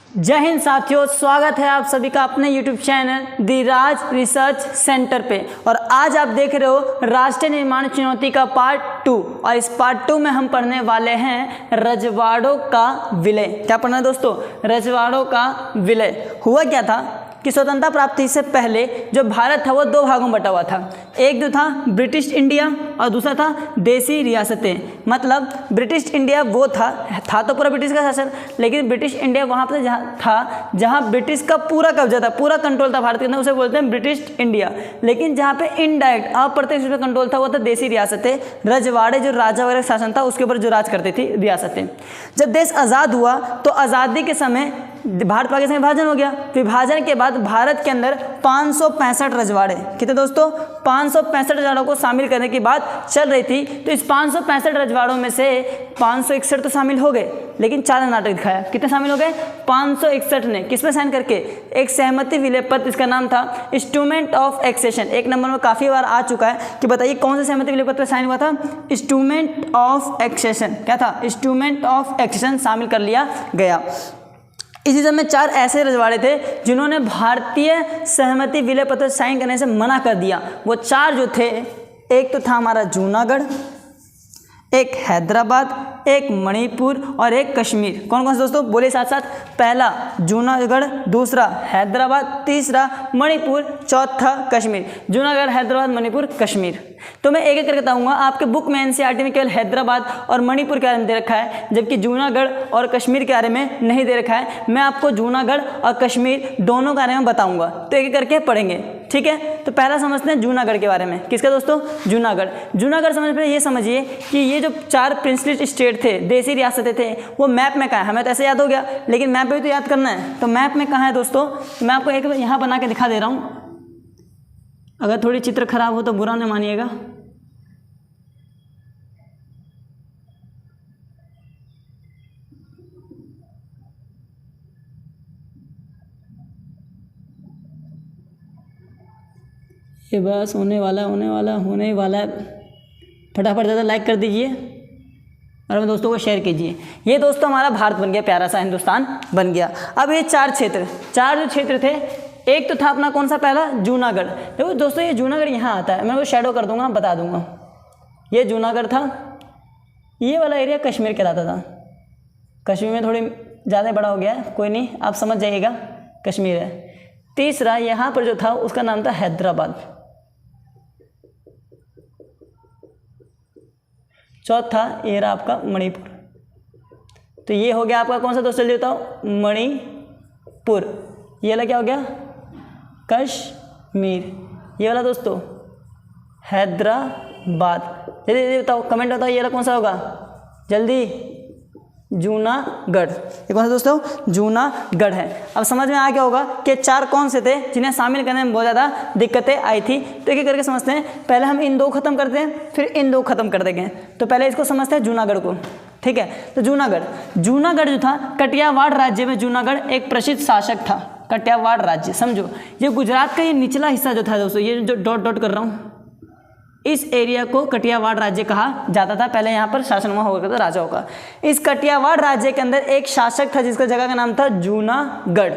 जय हिंद साथियों, स्वागत है आप सभी का अपने YouTube चैनल दी राज रिसर्च सेंटर पे। और आज आप देख रहे हो राष्ट्र निर्माण चुनौती का पार्ट 2। और इस पार्ट 2 में हम पढ़ने वाले हैं रजवाड़ों का विलय। क्या पढ़ना है दोस्तों? रजवाड़ों का विलय। हुआ क्या था कि स्वतंत्रता प्राप्ति से पहले जो भारत था वो दो भागों में बटा हुआ था। एक जो था ब्रिटिश इंडिया और दूसरा था देसी रियासतें। मतलब ब्रिटिश इंडिया वो था तो पूरा ब्रिटिश का शासन, लेकिन ब्रिटिश इंडिया वहाँ पर जहाँ ब्रिटिश का पूरा कब्जा था, पूरा कंट्रोल था भारत के अंदर, उसे बोलते हैं ब्रिटिश इंडिया। लेकिन जहाँ पे इनडायरेक्ट अप्रत्यक्ष रूप से कंट्रोल था वो था देसी रियासतें। रजवाड़े जो राजा वगैरह शासन था उसके ऊपर जो राज करती थी रियासतें। जब देश आज़ाद हुआ तो आज़ादी के समय भारत पाकिस्तान विभाजन हो गया। विभाजन के बाद भारत के अंदर 565 रजवाड़े, कितने दोस्तों? 565 रजवाड़ों को शामिल करने की बात चल रही थी। तो इस 565 रजवाड़ों में से 561 तो शामिल हो गए, लेकिन 4 ने नाटक दिखाया। कितने शामिल हो गए? 561 ने। किस पे साइन करके? एक सहमति विलय पत्र, इसका नाम था इंस्ट्रूमेंट ऑफ एक्सेशन। एक नंबर में काफ़ी बार आ चुका है कि बताइए कौन से सहमति विलय पत्र साइन हुआ था? Instrument of accession. क्या था? इंस्ट्रूमेंट ऑफ एक्सेशन शामिल कर लिया गया। इसी समय 4 ऐसे रजवाड़े थे जिन्होंने भारतीय सहमति विलय पत्र साइन करने से मना कर दिया। वो 4 जो थे, एक तो था हमारा जूनागढ़, एक हैदराबाद, एक मणिपुर और एक कश्मीर। कौन कौन से दोस्तों? बोले साथ साथ। पहला जूनागढ़, दूसरा हैदराबाद, तीसरा मणिपुर, चौथा कश्मीर। जूनागढ़, हैदराबाद, मणिपुर, कश्मीर। तो मैं एक एक करके बताऊंगा। आपके बुक में एनसीईआरटी में केवल हैदराबाद और मणिपुर के बारे में दे रखा है, जबकि जूनागढ़ और कश्मीर के बारे में नहीं दे रखा है। मैं आपको जूनागढ़ और कश्मीर दोनों के बारे में बताऊंगा, तो एक एक करके पढ़ेंगे, ठीक है? तो पहला समझते हैं जूनागढ़ के बारे में। किसका दोस्तों? जूनागढ़। जूनागढ़ समझ पहले ये समझिए कि ये जो 4 प्रिंसली स्टेट थे, देसी रियासतें थे, वो मैप में कहाँ है? हमें तो ऐसे याद हो गया, लेकिन मैप भी तो याद करना है। तो मैप में कहाँ है दोस्तों? मैं आपको एक यहाँ बना के दिखा दे रहा हूँ। अगर थोड़ी चित्र खराब हो तो बुरा नहीं मानिएगा। ये बस होने वाला है। फटाफट ज़्यादा लाइक कर दीजिए और अपने दोस्तों को शेयर कीजिए। ये दोस्तों हमारा भारत बन गया, प्यारा सा हिंदुस्तान बन गया। अब ये 4 जो क्षेत्र थे, एक तो था अपना कौन सा? पहला जूनागढ़। देखो दोस्तों, ये जूनागढ़ यहाँ आता है, मैं वो शेडो कर दूंगा, बता दूंगा। ये जूनागढ़ था। ये वाला एरिया कश्मीर कहलाता था। कश्मीर में थोड़ी ज़्यादा बड़ा हो गया है, कोई नहीं, आप समझ जाइएगा, कश्मीर है। तीसरा यहाँ पर जो था उसका नाम था हैदराबाद। चौथा ये रहा आपका मणिपुर। तो ये हो गया आपका कौन सा दोस्त? जल्दी बताओ। मणिपुर। ये वाला क्या हो गया? कश्मीर। ये वाला दोस्तों हैदराबाद। जल्दी बताओ, कमेंट बताओ, ये वाला कौन सा होगा? जल्दी। जूनागढ़। ये कौन सा दोस्तों? जूनागढ़ है। अब समझ में आ गया होगा कि 4 कौन से थे जिन्हें शामिल करने में बहुत ज़्यादा दिक्कतें आई थी। तो एक एक करके समझते हैं। पहले हम इन 2 खत्म करते हैं, फिर इन 2 खत्म कर देंगे। तो पहले इसको समझते हैं, जूनागढ़ को, ठीक है? तो जूनागढ़ जो था, कटियावाड़ राज्य में जूनागढ़ एक प्रसिद्ध शासक था। कटियावाड़ राज्य समझो, ये गुजरात का ये निचला हिस्सा जो था दोस्तों, ये जो डॉट डॉट कर रहा हूँ, इस एरिया को कटियावाड़ राज्य कहा जाता था। पहले यहाँ पर शासन हुआ होगा था राजाओं का। इस कटियावाड़ राज्य के अंदर एक शासक था जिसका जगह का नाम था जूनागढ़।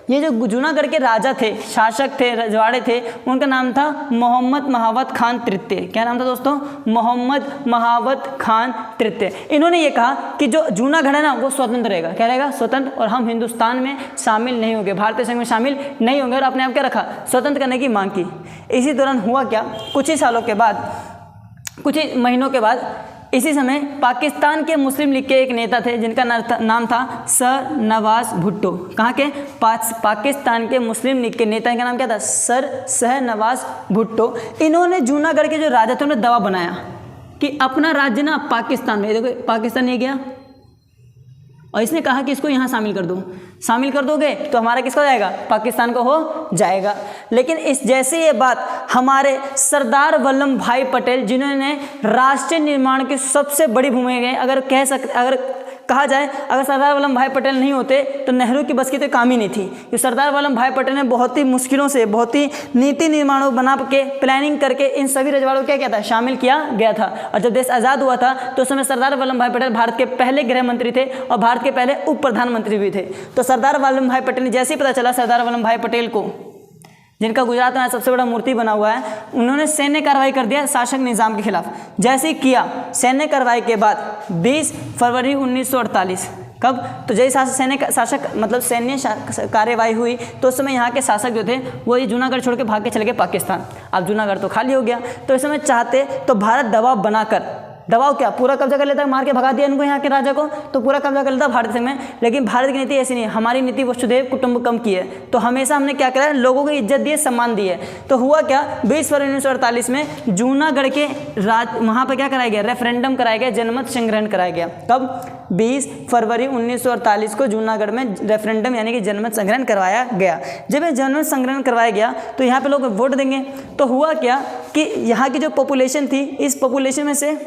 ये जो जूनागढ़ के राजा थे, शासक थे, रजवाड़े थे, उनका नाम था मोहम्मद महावत खान तृतीय। क्या नाम था दोस्तों? मोहम्मद महावत खान तृतीय। इन्होंने ये कहा कि जो जूनागढ़ है ना वो स्वतंत्र रहेगा। क्या रहेगा? स्वतंत्र। और हम हिंदुस्तान में शामिल नहीं होंगे, भारतीय संघ में शामिल नहीं होंगे। और अपने आप क्या रखा? स्वतंत्र करने की मांग की। इसी दौरान हुआ क्या, कुछ ही सालों के बाद, कुछ ही महीनों के बाद, इसी समय पाकिस्तान के मुस्लिम लीग के एक नेता थे जिनका नाम था सर नवाज भुट्टो। कहाँ के? पाकिस्तान के मुस्लिम लीग के नेता का नाम क्या था? सर नवाज भुट्टो। इन्होंने जूनागढ़ के जो राजा थे उन्हें दवा बनाया कि अपना राज्य ना पाकिस्तान में, देखो पाकिस्तान नहीं गया, और इसने कहा कि इसको यहाँ शामिल कर दो। शामिल कर दोगे तो हमारा किसका हो जाएगा? पाकिस्तान को हो जाएगा। लेकिन इस जैसे ये बात हमारे सरदार वल्लभ भाई पटेल, जिन्होंने राष्ट्र निर्माण की सबसे बड़ी भूमिका, अगर कहा जाए अगर सरदार वल्लभ भाई पटेल नहीं होते तो नेहरू की बस की तो काम ही नहीं थी, कि सरदार वल्लभ भाई पटेल ने बहुत ही मुश्किलों से, बहुत ही नीति निर्माणों बना के, प्लानिंग करके इन सभी रजवाड़ों को क्या था, शामिल किया गया था। और जब देश आज़ाद हुआ था तो उस समय सरदार वल्लभ भाई पटेल भारत के पहले गृह मंत्री थे और भारत के पहले उप प्रधानमंत्री भी थे। तो सरदार वल्लभ भाई पटेल ने जैसे ही पता चला सरदार वल्लभ भाई पटेल को, जिनका गुजरात में सबसे बड़ा मूर्ति बना हुआ है, उन्होंने सैन्य कार्रवाई कर दिया शासक निज़ाम के खिलाफ। जैसे ही किया सैन्य कार्रवाई के बाद 20 फरवरी 1948, कब, तो जैसे सैन्य कार्यवाही हुई तो उस समय यहाँ के शासक जो थे वो ये जूनागढ़ छोड़ के भाग के चले गए पाकिस्तान। अब जूनागढ़ तो खाली हो गया, तो इस समय चाहते तो भारत दबाव बनाकर, दबाव क्या, पूरा कब्जा कर लेता, मार के भगा दिया इनको, यहाँ के राजा को, तो पूरा कब्जा कर लेता भारत में। लेकिन भारत की नीति ऐसी नहीं है, हमारी नीति वसुधैव कुटुंबकम की है। तो हमेशा हमने क्या करा है, लोगों को इज्जत दी है, सम्मान दी है। तो हुआ क्या, 20 फरवरी 1948 में जूनागढ़ के वहाँ पर क्या कराया गया, रेफरेंडम कराया गया, जनमत संग्रहण कराया गया। कब, 20 फरवरी 1948 को जूनागढ़ में रेफरेंडम यानी कि जनमत संग्रहण करवाया गया। जब ये जनमत संग्रहण करवाया गया तो यहाँ पे लोग वोट देंगे। तो हुआ क्या कि यहाँ की जो पॉपुलेशन थी, इस पॉपुलेशन में से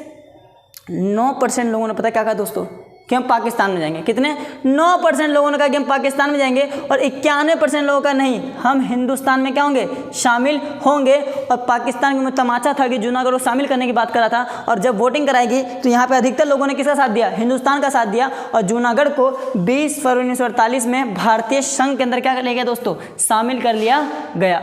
9% लोगों ने, पता क्या कहा दोस्तों, कि हम पाकिस्तान में जाएंगे। कितने, 9% लोगों ने कहा कि हम पाकिस्तान में जाएंगे, और 91% लोगों का नहीं, हम हिंदुस्तान में क्या होंगे, शामिल होंगे। और पाकिस्तान में तमाचा था कि जूनागढ़ को शामिल करने की बात करा था, और जब वोटिंग कराएगी तो यहाँ पे अधिकतर लोगों ने किसका साथ दिया, हिंदुस्तान का साथ दिया, और जूनागढ़ को 20 फरवरी 1948 में भारतीय संघ के अंदर क्या कर लिया गया दोस्तों, शामिल कर लिया गया।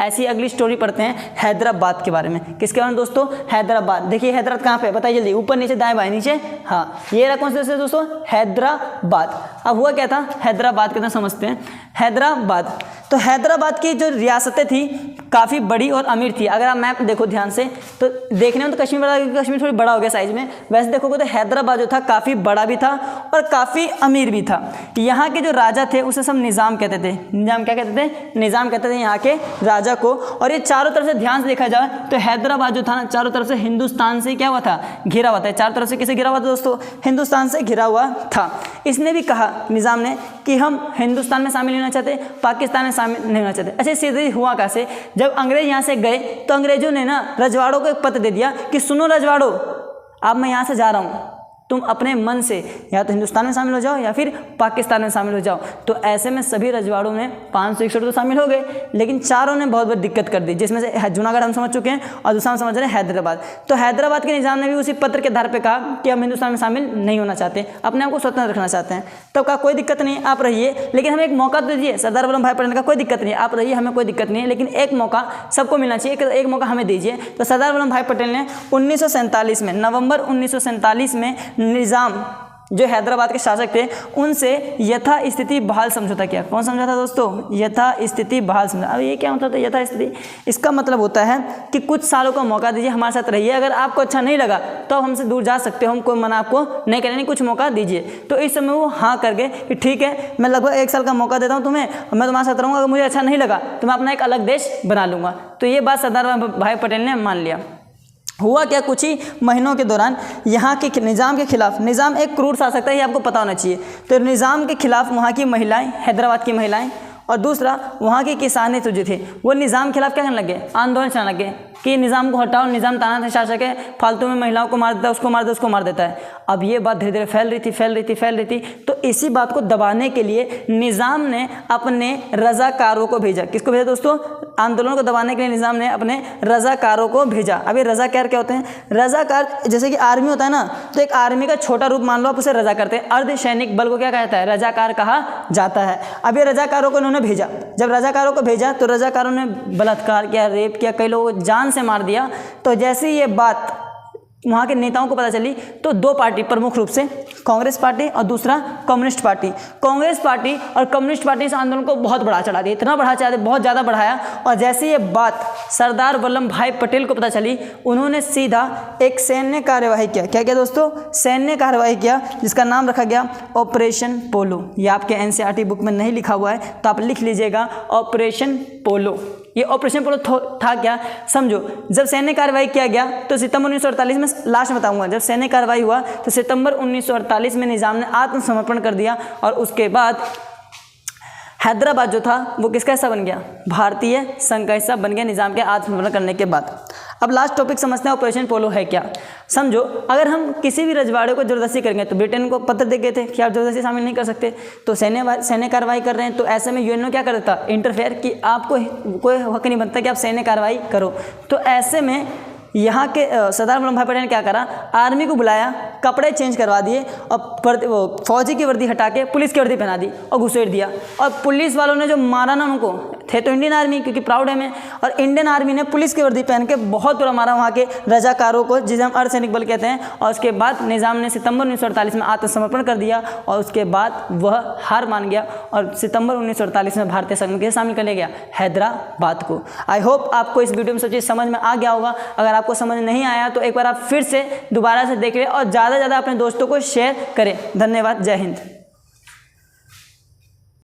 ऐसी अगली स्टोरी पढ़ते हैं हैदराबाद के बारे में। किसके बारे में दोस्तों, हैदराबाद। देखिए हैदराबाद कहाँ पे है, बताइए जल्दी, ऊपर नीचे दाएं बाएं नीचे, हाँ ये रहा कौन से दोस्तों, हैदराबाद। अब हुआ क्या था, हैदराबाद कितना समझते हैं। हैदराबाद, तो हैदराबाद की जो रियासतें थी काफ़ी बड़ी और अमीर थी। अगर आप मैप देखो ध्यान से तो देखने में तो कश्मीर बड़ा, कश्मीर थोड़ी बड़ा हो गया साइज में, वैसे देखोगे तो हैदराबाद जो था काफ़ी बड़ा भी था और काफ़ी अमीर भी था। यहाँ के जो राजा थे उसे सब निज़ाम कहते थे। निज़ाम क्या कहते थे, निज़ाम कहते थे यहाँ के राजा को। और ये चारों तरफ से ध्यान से देखा जाए तो हैदराबाद जो था ना, चारों तरफ से हिंदुस्तान से क्या हुआ था, घिरा हुआ था। चारों तरफ से किसे घिरा हुआ था दोस्तों, हिंदुस्तान से घिरा हुआ था। इसने भी कहा निज़ाम ने कि हम हिंदुस्तान में शामिल नहीं होना चाहते, पाकिस्तान में शामिल नहीं होना चाहते। अच्छा सीधे हुआ कैसे, जब अंग्रेज यहाँ से गए तो अंग्रेजों ने ना रजवाड़ों को एक पत्र दे दिया कि सुनो रजवाड़ों, अब मैं यहाँ से जा रहा हूँ, तुम अपने मन से या तो हिंदुस्तान में शामिल हो जाओ या फिर पाकिस्तान में शामिल हो जाओ। तो ऐसे में सभी रजवाड़ों में 561 तो शामिल हो गए, लेकिन चारों ने बहुत बड़ी दिक्कत कर दी, जिसमें से जूनागढ़ हम समझ चुके हैं और दूसरा हम समझ रहे हैं हैदराबाद। तो हैदराबाद के निज़ाम ने भी उसी पत्र के आधार पर कहा कि हम हिंदुस्तान में शामिल नहीं होना चाहते, अपने आप को स्वतंत्र रखना चाहते हैं। तब कहा कोई दिक्कत नहीं, आप रहिए, लेकिन हमें एक मौका तो दीजिए। सरदार वल्लभ भाई पटेल का कोई दिक्कत नहीं, आप रहिए, हमें कोई दिक्कत नहीं है, लेकिन एक मौका सबको मिलना चाहिए, एक मौका हमें दीजिए। तो सरदार वल्लभ भाई पटेल ने 1947 में, नवंबर 1947 में निज़ाम जो हैदराबाद के शासक थे उनसे यथा स्थिति बहाल समझौता किया। कौन समझौता दोस्तों, यथा स्थिति बहाल समझौता। अब ये क्या मतलब है यथा स्थिति, इसका मतलब होता है कि कुछ सालों का मौका दीजिए, हमारे साथ रहिए, अगर आपको अच्छा नहीं लगा तो आप हमसे दूर जा सकते हो, हम कोई मना आपको नहीं करेंगे, कुछ मौका दीजिए। तो इस समय वो हाँ कर गए कि ठीक है, मैं लगभग 1 साल का मौका देता हूँ तुम्हें, मैं तुम्हारे साथ रहूँगा, अगर मुझे अच्छा नहीं लगा तो मैं अपना एक अलग देश बना लूँगा। तो ये बात सरदार भाई पटेल ने मान लिया। हुआ क्या, कुछ ही महीनों के दौरान यहाँ के निज़ाम के खिलाफ, निज़ाम एक क्रूर शासक था, ये आपको पता होना चाहिए। तो निज़ाम के खिलाफ वहाँ की महिलाएं, हैदराबाद की महिलाएं, और दूसरा वहाँ के किसान जो थे वो निज़ाम के खिलाफ क्या करने लगे, आंदोलन चलाने लगे कि निज़ाम को हटाओ, निज़ाम ताना शासक है, फालतू में महिलाओं को मार देता है, उसको मार देता, उसको मार देता है। अब ये बात धीरे धीरे फैल रही थी। तो इसी बात को दबाने के लिए निज़ाम ने अपने रज़ाकारों को भेजा। किसको भेजा दोस्तों, आंदोलन को दबाने के लिए निज़ाम ने अपने रज़ाकारों को भेजा। अब ये रज़ाकार क्या होते हैं, रज़ाकार जैसे कि आर्मी होता है ना, तो एक आर्मी का छोटा रूप मान लो आप, उसे रज़ा करते हैं। अर्धसैनिक बल को क्या कहता है, रज़ाकार कहा जाता है। अब ये रज़ाकारों को इन्होंने भेजा। जब रज़ाकारों को भेजा तो रज़ाकारों ने बलात्कार किया, रेप किया, कई लोगों को जान से मार दिया। तो जैसे ये बात वहाँ के नेताओं को पता चली तो 2 पार्टी, प्रमुख रूप से कांग्रेस पार्टी और दूसरा कम्युनिस्ट पार्टी, कांग्रेस पार्टी और कम्युनिस्ट पार्टी इस आंदोलन को बहुत बढ़ा चढ़ा दिया, इतना बढ़ा चढ़ा दिया, बहुत ज़्यादा बढ़ाया। और जैसे ये बात सरदार वल्लभ भाई पटेल को पता चली, उन्होंने सीधा एक सैन्य कार्यवाही किया। क्या किया दोस्तों, सैन्य कार्यवाही किया, जिसका नाम रखा गया ऑपरेशन पोलो। ये आपके एनसीईआरटी बुक में नहीं लिखा हुआ है तो आप लिख लीजिएगा, ऑपरेशन पोलो। ये ऑपरेशन पोलो था क्या, समझो। जब सैन्य कार्रवाई किया गया तो सितंबर 1948 में, लास्ट में बताऊंगा, जब सैन्य कार्रवाई हुआ तो सितंबर 1948 में निज़ाम ने आत्मसमर्पण कर दिया। और उसके बाद हैदराबाद जो था वो किसका हिस्सा बन गया, भारतीय संघ का हिस्सा बन गया निज़ाम के आत्मसमर्पण करने के बाद। अब लास्ट टॉपिक समझते हैं ऑपरेशन पोलो है क्या। समझो, अगर हम किसी भी रजवाड़े को ज़बरदस्ती करेंगे, तो ब्रिटेन को पत्र दे गए थे कि आप ज़बरदस्ती शामिल नहीं कर सकते, तो सैन्य कार्रवाई कर रहे हैं, तो ऐसे में यूएनओ क्या कर देता, इंटरफेयर, कि आपको कोई हक नहीं बनता कि आप सैन्य कार्रवाई करो। तो ऐसे में यहाँ के सरदार वल्लभ भाई पटेल ने क्या करा, आर्मी को बुलाया, कपड़े चेंज करवा दिए और फौजी की वर्दी हटा के पुलिस की वर्दी पहना दी और घुसेड़ दिया। और पुलिस वालों ने जो मारा ना उनको, थे तो इंडियन आर्मी क्योंकि प्राउड है मैं, और इंडियन आर्मी ने पुलिस की वर्दी पहन के बहुत बुरा मारा वहाँ के रजाकारों को, जिसे हम अर्धसैनिक बल कहते हैं। और उसके बाद निज़ाम ने सितंबर 1948 में आत्मसमर्पण कर दिया और उसके बाद वह हार मान गया और सितंबर 1948 में भारतीय संघ में शामिल कर लिया गया, हैदराबाद को। आई होप आपको इस वीडियो में सब चीज़ समझ में आ गया होगा। अगर आपको समझ नहीं आया तो एक बार आप फिर से दोबारा से देख लें और ज़्यादा से ज़्यादा अपने दोस्तों को शेयर करें। धन्यवाद, जय हिंद।